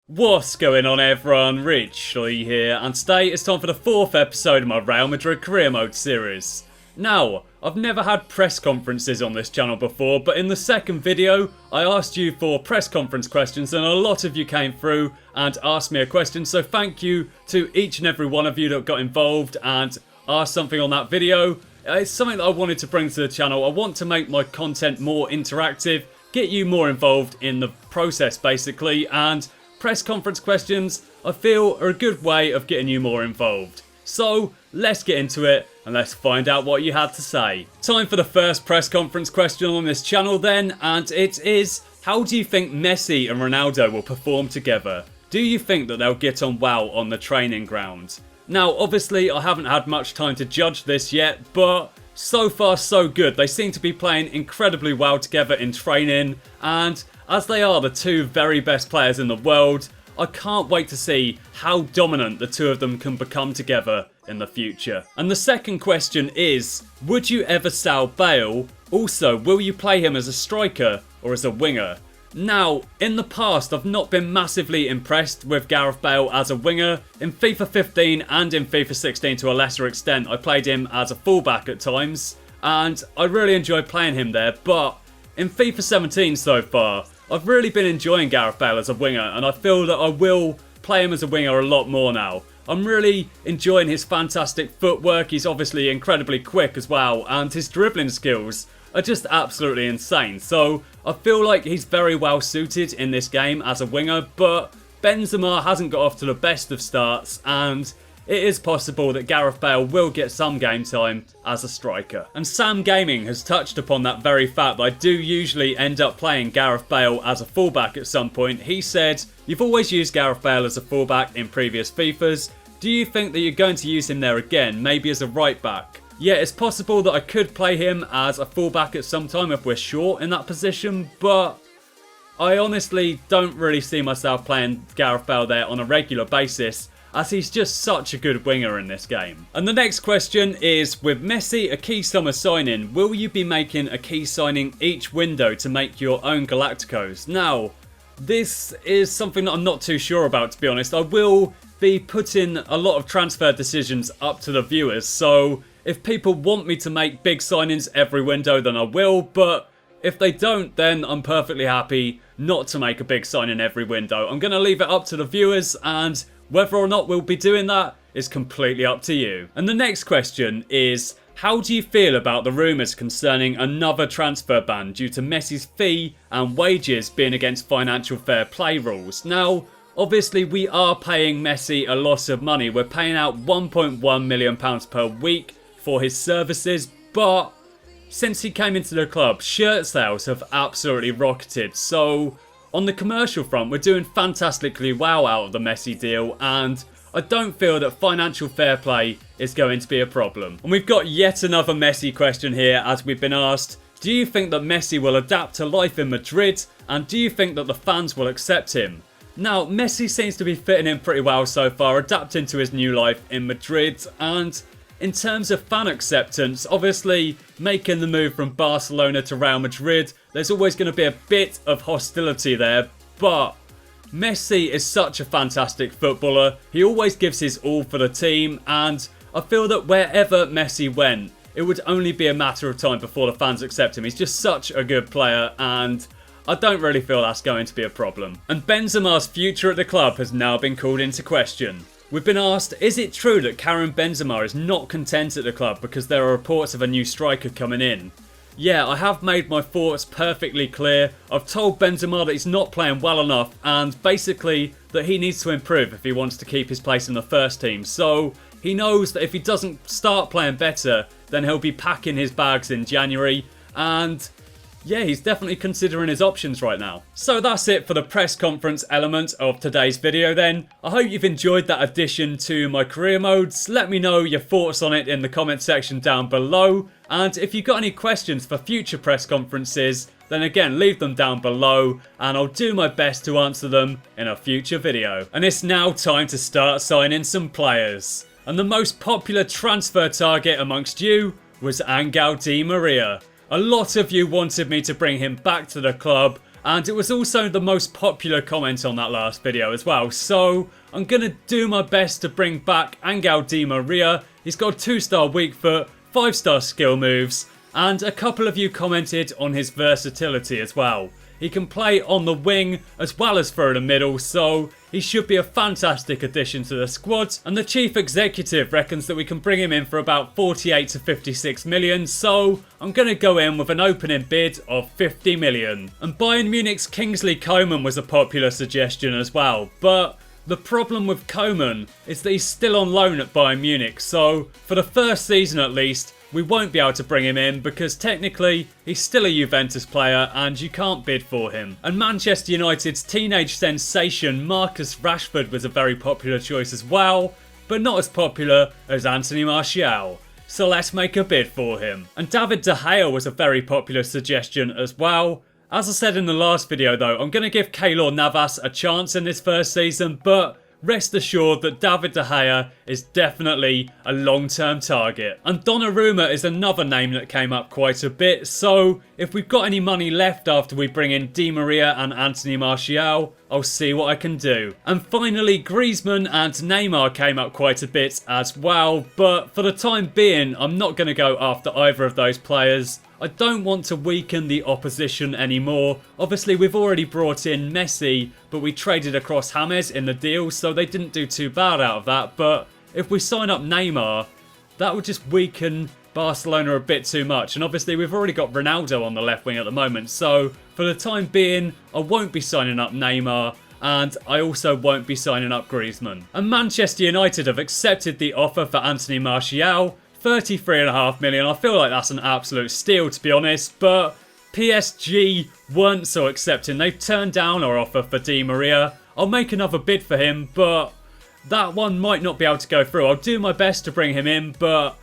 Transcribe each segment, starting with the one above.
What's going on everyone, Rich Lee here, and today it's time for the 4th episode of my Real Madrid career mode series. Now, I've never had press conferences on this channel before, but in the second video, I asked you for press conference questions and a lot of you came through and asked me a question, so thank you to each and every one of you that got involved and asked something on that video. It's something that I wanted to bring to the channel. I want to make my content more interactive, get you more involved in the process basically, and press conference questions, I feel, are a good way of getting you more involved. So, let's get into it and let's find out what you had to say. Time for the first press conference question on this channel then, and it is, how do you think Messi and Ronaldo will perform together? Do you think that they'll get on well on the training ground? Now, obviously, I haven't had much time to judge this yet, but so far so good. They seem to be playing incredibly well together in training, and as they are the two very best players in the world, I can't wait to see how dominant the two of them can become together in the future. And the second question is, would you ever sell Bale? Also, will you play him as a striker or as a winger? Now, in the past, I've not been massively impressed with Gareth Bale as a winger. In FIFA 15 and in FIFA 16 to a lesser extent, I played him as a fullback at times, and I really enjoyed playing him there, but in FIFA 17 so far, I've really been enjoying Gareth Bale as a winger, and I feel that I will play him as a winger a lot more now. I'm really enjoying his fantastic footwork. He's obviously incredibly quick as well, and his dribbling skills are just absolutely insane. So I feel like he's very well suited in this game as a winger, but Benzema hasn't got off to the best of starts, and it is possible that Gareth Bale will get some game time as a striker. And Sam Gaming has touched upon that very fact that I do usually end up playing Gareth Bale as a fullback at some point. He said, you've always used Gareth Bale as a fullback in previous FIFAs. Do you think that you're going to use him there again, maybe as a right back? Yeah, it's possible that I could play him as a fullback at some time if we're short in that position, but I honestly don't really see myself playing Gareth Bale there on a regular basis, as he's just such a good winger in this game. And the next question is, with Messi a key summer signing, will you be making a key signing each window to make your own Galacticos? Now, this is something that I'm not too sure about, to be honest. I will be putting a lot of transfer decisions up to the viewers, so if people want me to make big signings every window, then I will, but if they don't, then I'm perfectly happy not to make a big signing every window. I'm going to leave it up to the viewers, and whether or not we'll be doing that is completely up to you. And the next question is, how do you feel about the rumours concerning another transfer ban due to Messi's fee and wages being against financial fair play rules? Now, obviously we are paying Messi a lot of money. We're paying out £1.1 million per week for his services, but since he came into the club, shirt sales have absolutely rocketed. So on the commercial front, we're doing fantastically well out of the Messi deal, and I don't feel that financial fair play is going to be a problem. And we've got yet another Messi question here, as we've been asked, do you think that Messi will adapt to life in Madrid, and do you think that the fans will accept him? Now, Messi seems to be fitting in pretty well so far, adapting to his new life in Madrid, and in terms of fan acceptance, obviously making the move from Barcelona to Real Madrid, there's always going to be a bit of hostility there, but Messi is such a fantastic footballer. He always gives his all for the team, and I feel that wherever Messi went, it would only be a matter of time before the fans accept him. He's just such a good player, and I don't really feel that's going to be a problem. And Benzema's future at the club has now been called into question. We've been asked, is it true that Karim Benzema is not content at the club because there are reports of a new striker coming in? Yeah, I have made my thoughts perfectly clear. I've told Benzema that he's not playing well enough, and basically that he needs to improve if he wants to keep his place in the first team. So he knows that if he doesn't start playing better, then he'll be packing his bags in January, and yeah, he's definitely considering his options right now. So that's it for the press conference element of today's video then. I hope you've enjoyed that addition to my career modes. Let me know your thoughts on it in the comment section down below. And if you've got any questions for future press conferences, then again, leave them down below and I'll do my best to answer them in a future video. And it's now time to start signing some players. And the most popular transfer target amongst you was Angel Di Maria. A lot of you wanted me to bring him back to the club, And it was also the most popular comment on that last video as well. So I'm going to do my best to bring back Angel Di Maria. He's got a 2-star weak foot, 5-star skill moves, and a couple of you commented on his versatility as well. He can play on the wing as well as through the middle, so he should be a fantastic addition to the squad. And the chief executive reckons that we can bring him in for about 48 to 56 million, so I'm going to go in with an opening bid of 50 million. And Bayern Munich's Kingsley Coman was a popular suggestion as well, but the problem with Coman is that he's still on loan at Bayern Munich, so for the first season at least, we won't be able to bring him in because technically he's still a Juventus player and you can't bid for him. And Manchester United's teenage sensation Marcus Rashford was a very popular choice as well, but not as popular as Anthony Martial. So let's make a bid for him. And David De Gea was a very popular suggestion as well. As I said in the last video though, I'm going to give Keylor Navas a chance in this first season, but rest assured that David De Gea is definitely a long-term target. And Donnarumma is another name that came up quite a bit, so if we've got any money left after we bring in Di Maria and Anthony Martial, I'll see what I can do. And finally, Griezmann and Neymar came up quite a bit as well, but for the time being, I'm not going to go after either of those players. I don't want to weaken the opposition anymore. Obviously, we've already brought in Messi, but we traded across James in the deal, so they didn't do too bad out of that. But if we sign up Neymar, that would just weaken Barcelona a bit too much. And obviously, we've already got Ronaldo on the left wing at the moment. So for the time being, I won't be signing up Neymar. And I also won't be signing up Griezmann. And Manchester United have accepted the offer for Anthony Martial. 33.5 million. I feel like that's an absolute steal, to be honest, but PSG weren't so accepting. They've turned down our offer for Di Maria. I'll make another bid for him, but that one might not be able to go through. I'll do my best to bring him in, but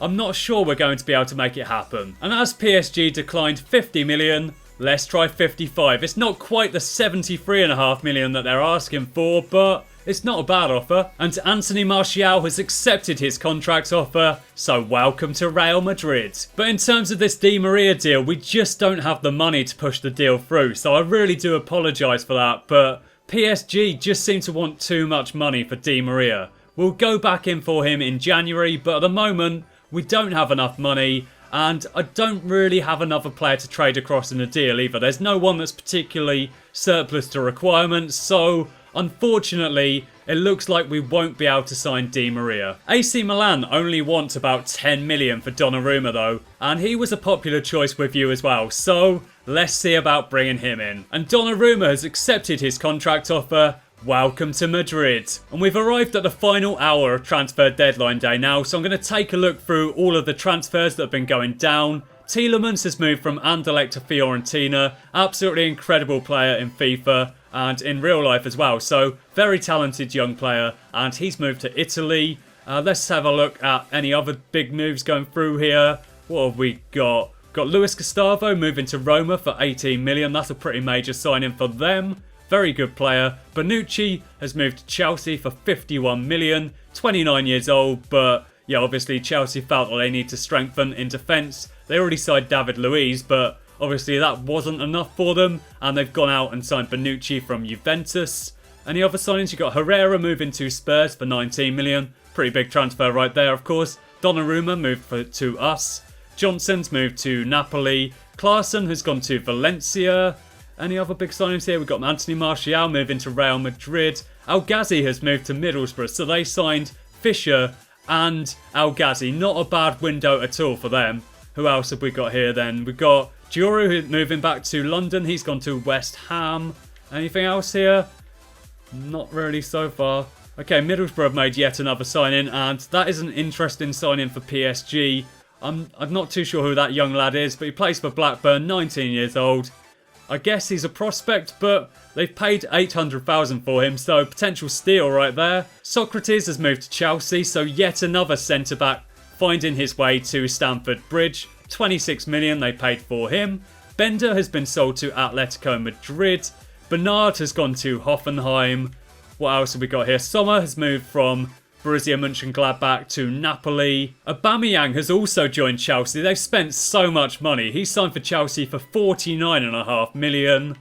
I'm not sure we're going to be able to make it happen. And as PSG declined 50 million, let's try 55. It's not quite the 73.5 million that they're asking for, but it's not a bad offer. And Anthony Martial has accepted his contract offer, so welcome to Real Madrid. But in terms of this Di Maria deal, we just don't have the money to push the deal through, so I really do apologise for that, but PSG just seem to want too much money for Di Maria. We'll go back in for him in January, but at the moment, we don't have enough money, and I don't really have another player to trade across in the deal either. There's no one that's particularly surplus to requirements, so unfortunately, it looks like we won't be able to sign Di Maria. AC Milan only want about 10 million for Donnarumma though, and he was a popular choice with you as well, so let's see about bringing him in. And Donnarumma has accepted his contract offer. Welcome to Madrid. And we've arrived at the final hour of transfer deadline day now, so I'm going to take a look through all of the transfers that have been going down. Tielemans has moved from Anderlecht to Fiorentina. Absolutely incredible player in FIFA and in real life as well. So very talented young player, and he's moved to Italy. Let's have a look at any other big moves going through here. What have we got? Got Luis Gustavo moving to Roma for 18 million. That's a pretty major signing for them. Very good player. Bonucci has moved to Chelsea for 51 million. 29 years old, but yeah, obviously Chelsea felt that they need to strengthen in defence. They already signed David Luiz, but obviously that wasn't enough for them, and they've gone out and signed Bonucci from Juventus. Any other signings? You've got Herrera moving to Spurs for 19 million. Pretty big transfer right there, of course. Donnarumma moved to us. Johnson's moved to Napoli. Klaassen has gone to Valencia. Any other big signings here? We've got Anthony Martial moving to Real Madrid. El Ghazi has moved to Middlesbrough, so they signed Fisher and El Ghazi. Not a bad window at all for them. Who else have we got here then? We've got Giroud moving back to London. He's gone to West Ham. Anything else here? Not really so far. Okay, Middlesbrough have made yet another signing, and that is an interesting signing for PSG. I'm not too sure who that young lad is, but he plays for Blackburn, 19 years old. I guess he's a prospect, but they've paid 800,000 for him, so potential steal right there. Socrates has moved to Chelsea, so yet another centre-back finding his way to Stamford Bridge. 26 million they paid for him. Bender has been sold to Atletico Madrid. Bernard has gone to Hoffenheim. What else have we got here? Sommer has moved from Borussia Mönchengladbach to Napoli. Aubameyang has also joined Chelsea. They've spent so much money. He signed for Chelsea for 49.5 million.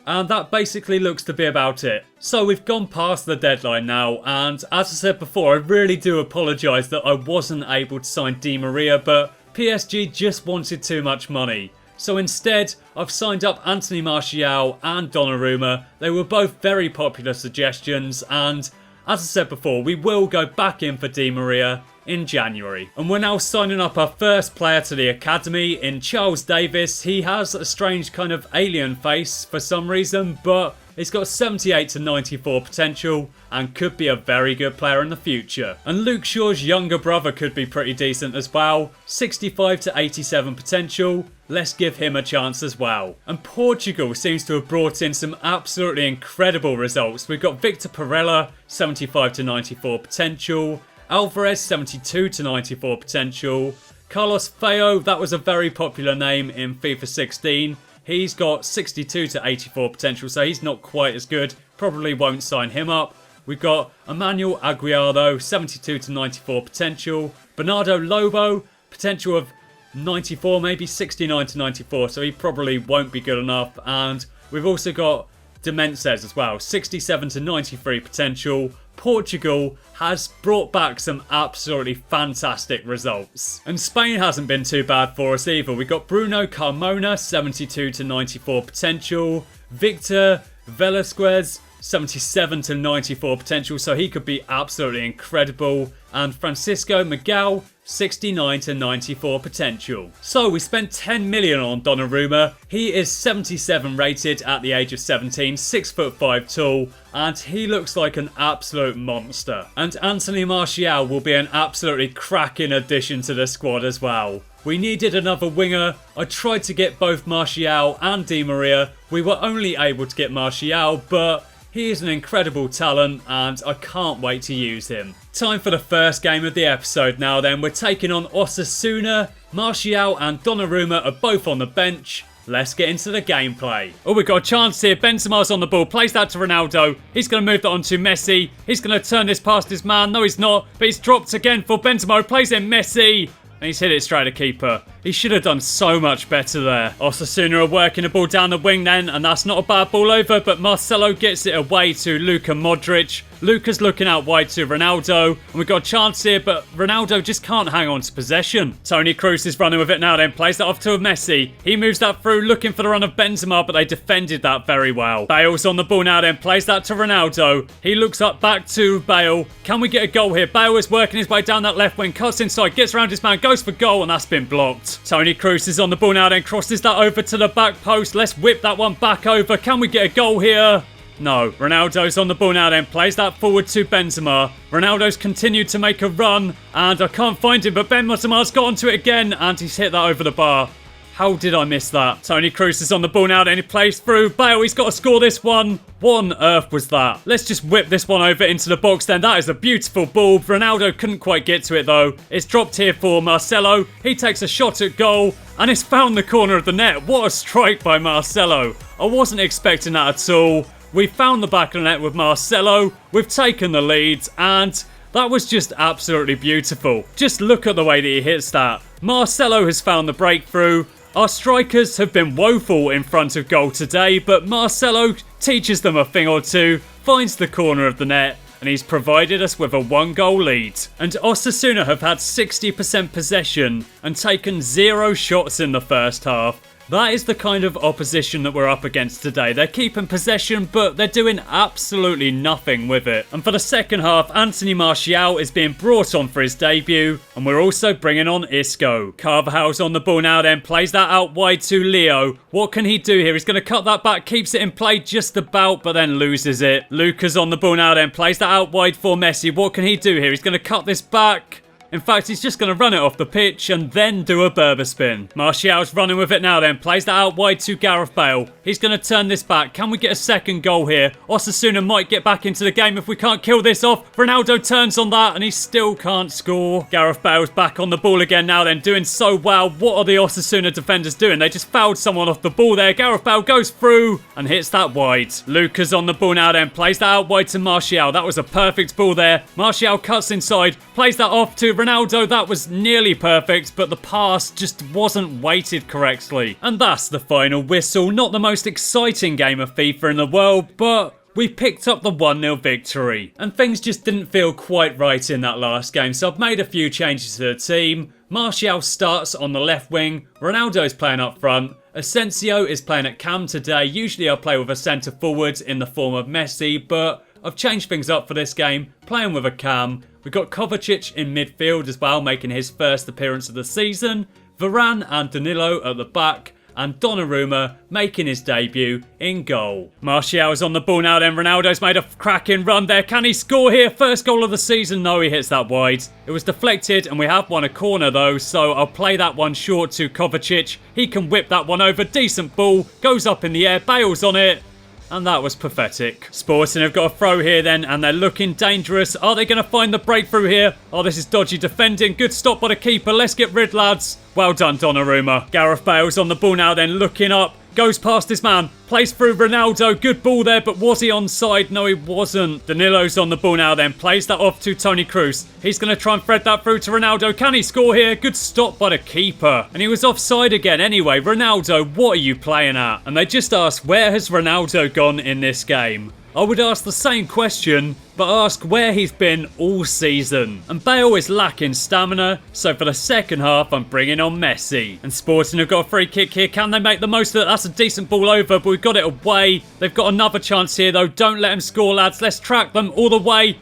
And that basically looks to be about it. So we've gone past the deadline now, and as I said before, I really do apologise that I wasn't able to sign Di Maria, but PSG just wanted too much money. So instead, I've signed up Anthony Martial and Donnarumma. They were both very popular suggestions, and as I said before, we will go back in for Di Maria in January. And we're now signing up our first player to the academy in Charles Davis. He has a strange kind of alien face for some reason, but he's got 78 to 94 potential and could be a very good player in the future. And Luke Shaw's younger brother could be pretty decent as well. 65 to 87 potential. Let's give him a chance as well. And Portugal seems to have brought in some absolutely incredible results. We've got Victor Perella, 75 to 94 potential. Alvarez, 72 to 94 potential. Carlos Feo, that was a very popular name in FIFA 16. He's got 62 to 84 potential, so he's not quite as good. Probably won't sign him up. We've got Emmanuel Aguiado, 72 to 94 potential. Bernardo Lobo, potential of 94, maybe 69 to 94, so he probably won't be good enough. And we've also got Demences as well, 67 to 93 potential. Portugal has brought back some absolutely fantastic results. And Spain hasn't been too bad for us either. We got Bruno Carmona, 72 to 94 potential. Victor Velasquez, 77 to 94 potential, so he could be absolutely incredible. And Francisco Miguel, 69 to 94 potential. So we spent 10 million on Donnarumma. He is 77 rated at the age of 17, 6'5" tall, and he looks like an absolute monster. And Anthony Martial will be an absolutely cracking addition to the squad as well. We needed another winger. I tried to get both Martial and Di Maria. We were only able to get Martial, but he is an incredible talent and I can't wait to use him. Time for the first game of the episode now then. We're taking on Osasuna. Martial and Donnarumma are both on the bench. Let's get into the gameplay. Oh, we've got a chance here. Benzema's on the ball. Plays that to Ronaldo. He's going to move that on to Messi. He's going to turn this past his man. No, he's not. But he's dropped again for Benzema. Plays in Messi. And he's hit it straight at keeper. He should have done so much better there. Osasuna are working the ball down the wing then, and that's not a bad ball over, but Marcelo gets it away to Luka Modric. Luka's looking out wide to Ronaldo, and we've got a chance here, but Ronaldo just can't hang on to possession. Toni Kroos is running with it now then, plays that off to Messi. He moves that through, looking for the run of Benzema, but they defended that very well. Bale's on the ball now then, plays that to Ronaldo. He looks up back to Bale. Can we get a goal here? Bale is working his way down that left wing, cuts inside, gets around his man, goes for goal, and that's been blocked. Toni Kroos is on the ball now then, crosses that over to the back post. Let's whip that one back over. Can we get a goal here? No. Ronaldo's on the ball now then, plays that forward to Benzema. Ronaldo's continued to make a run, and I can't find him, but Benzema's got onto it again, and he's hit that over the bar. How did I miss that? Toni Kroos is on the ball now then, he plays through. Bale, he's got to score this one. What on earth was that? Let's just whip this one over into the box then. That is a beautiful ball. Ronaldo couldn't quite get to it though. It's dropped here for Marcelo. He takes a shot at goal, and it's found the corner of the net. What a strike by Marcelo. I wasn't expecting that at all. We found the back of the net with Marcelo. We've taken the lead, and that was just absolutely beautiful. Just look at the way that he hits that. Marcelo has found the breakthrough. Our strikers have been woeful in front of goal today, but Marcelo teaches them a thing or two, finds the corner of the net, and he's provided us with a 1-goal lead. And Osasuna have had 60% possession and taken 0 shots in the first half. That is the kind of opposition that we're up against today. They're keeping possession, but they're doing absolutely nothing with it. And for the second half, Anthony Martial is being brought on for his debut, and we're also bringing on Isco. Carvajal's on the ball now then, plays that out wide to Leo. What can he do here? He's going to cut that back, keeps it in play just about, but then loses it. Luka's on the ball now then, plays that out wide for Messi. What can he do here? He's going to cut this back. In fact, he's just going to run it off the pitch and then do a Berber spin. Martial's running with it now then. Plays that out wide to Gareth Bale. He's going to turn this back. Can we get a second goal here? Osasuna might get back into the game if we can't kill this off. Ronaldo turns on that and he still can't score. Gareth Bale's back on the ball again now then. Doing so well. What are the Osasuna defenders doing? They just fouled someone off the ball there. Gareth Bale goes through and hits that wide. Luka's on the ball now then. Plays that out wide to Martial. That was a perfect ball there. Martial cuts inside. Plays that off to Ronaldo, that was nearly perfect, but the pass just wasn't weighted correctly. And that's the final whistle. Not the most exciting game of FIFA in the world, but we picked up the 1-0 victory. And things just didn't feel quite right in that last game, so I've made a few changes to the team. Martial starts on the left wing, Ronaldo's playing up front, Asensio is playing at cam today. Usually I play with a centre forward in the form of Messi, but I've changed things up for this game, playing with a cam. We've got Kovacic in midfield as well, making his first appearance of the season. Varane and Danilo at the back, and Donnarumma making his debut in goal. Martial's on the ball now then. Ronaldo's made a cracking run there. Can he score here? First goal of the season. No, he hits that wide. It was deflected and we have won a corner though, so I'll play that one short to Kovacic. He can whip that one over. Decent ball. Goes up in the air. Bale's on it. And that was pathetic. Sporting have got a throw here then, and they're looking dangerous. Are they going to find the breakthrough here? Oh, this is dodgy defending. Good stop by the keeper. Let's get rid, lads. Well done, Donnarumma. Gareth Bale's on the ball now then, looking up. Goes past his man. Plays through Ronaldo. Good ball there, but was he onside? No, he wasn't. Danilo's on the ball now then. Plays that off to Toni Kroos. He's going to try and thread that through to Ronaldo. Can he score here? Good stop by the keeper. And he was offside again anyway. Ronaldo, what are you playing at? And they just asked, where has Ronaldo gone in this game? I would ask the same question, but ask where he's been all season. And Bale is lacking stamina, so for the second half, I'm bringing on Messi. And Sporting have got a free kick here. Can they make the most of it? That's a decent ball over, but we've got it away. They've got another chance here, though. Don't let them score, lads. Let's track them all the way.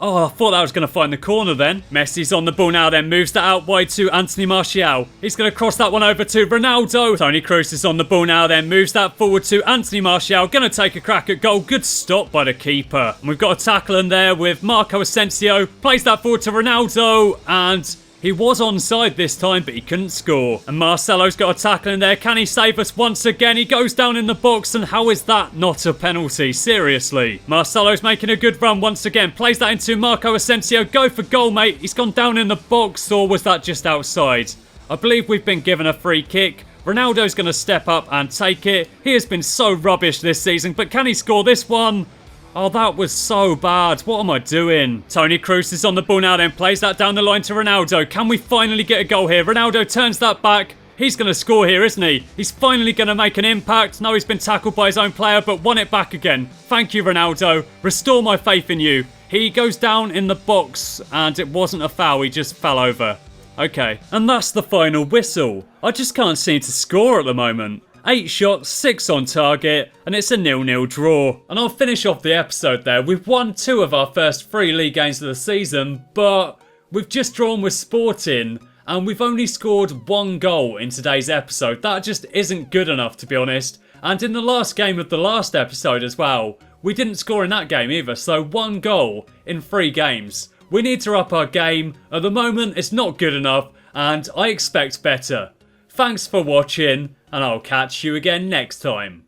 Oh, I thought that was going to find the corner then. Messi's on the ball now then. Moves that out wide to Anthony Martial. He's going to cross that one over to Ronaldo. Toni Kroos is on the ball now then. Moves that forward to Anthony Martial. Going to take a crack at goal. Good stop by the keeper. And we've got a tackle in there with Marco Asensio. Plays that forward to Ronaldo. And he was onside this time, but he couldn't score. And Marcelo's got a tackle in there. Can he save us once again? He goes down in the box, and how is that not a penalty? Seriously. Marcelo's making a good run once again. Plays that into Marco Asensio. Go for goal, mate. He's gone down in the box, or was that just outside? I believe we've been given a free kick. Ronaldo's going to step up and take it. He has been so rubbish this season, but can he score this one? Oh, that was so bad. What am I doing? Toni Kroos is on the ball now then. Plays that down the line to Ronaldo. Can we finally get a goal here? Ronaldo turns that back. He's going to score here, isn't he? He's finally going to make an impact. No, he's been tackled by his own player, but won it back again. Thank you, Ronaldo. Restore my faith in you. He goes down in the box, and it wasn't a foul. He just fell over. Okay, and that's the final whistle. I just can't seem to score at the moment. 8 shots, 6 on target, and it's a 0-0 draw. And I'll finish off the episode there. We've won 2 of our first 3 league games of the season, but we've just drawn with Sporting, and we've only scored 1 goal in today's episode. That just isn't good enough, to be honest. And in the last game of the last episode as well, we didn't score in that game either, so 1 goal in 3 games. We need to up our game. At the moment, it's not good enough, and I expect better. Thanks for watching, and I'll catch you again next time.